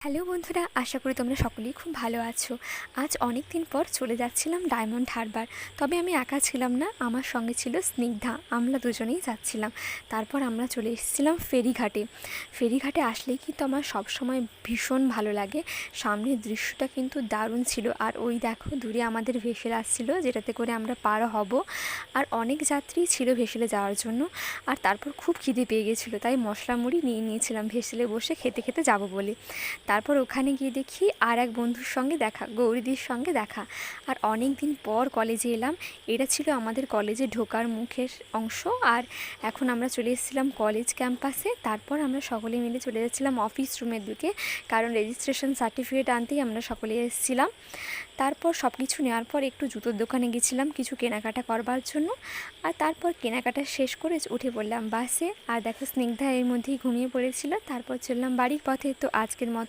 Hello বন্ধুরা, আশা করি তোমরা সকলেই খুব ভালো আছো। আজ অনেক দিন পর চলে যাচ্ছিলাম ডায়মন্ড হারবার। তবে আমি একা ছিলাম না, আমার সঙ্গে ছিল স্নিগ্ধা। আমরা দুজনেই যাচ্ছিলাম। তারপর আমরা চলে এসেছিলাম ফেরিঘাটে। ফেরিঘাটে আসলেই কিন্তু আমার সবসময় ভীষণ ভালো লাগে। সামনের দৃশ্যটা কিন্তু দারুণ ছিল। আর ওই দেখো দূরে আমাদের ভেসেল আসছিলো, যেটাতে করে আমরা পার হব। আর অনেক যাত্রী ছিল ভেসেলে যাওয়ার জন্য। আর তারপর খুব খিদে পেয়ে গেছিলো, তাই মশলা মুড়ি নিয়ে নিয়েছিলাম ভেসেলে বসে খেতে খেতে যাব বলে। তারপর ওখানে গিয়ে দেখি আর এক বন্ধুর সঙ্গে দেখা, গৌরীদির সঙ্গে দেখা। আর অনেক দিন পর কলেজে এলাম। এটা ছিল আমাদের কলেজে ঢোকার মুখের অংশ। আর এখন আমরা চলে এসেছিলাম কলেজ ক্যাম্পাসে। তারপর আমরা সকলে মিলে চলে যাচ্ছিলাম অফিস রুমের দিকে, কারণ রেজিস্ট্রেশন সার্টিফিকেট আনতেই আমরা সকলে এসেছিলাম। তারপর সব কিছু নেওয়ার পর একটু জুতোর দোকানে গেছিলাম কিছু কেনাকাটা করবার জন্য। আর তারপর কেনাকাটা শেষ করে উঠে পড়লাম বাসে। আর দেখো স্নিগ্ধা এর মধ্যেই ঘুমিয়ে পড়েছিল। তারপর চললাম বাড়ির পথে। তো আজকের মতো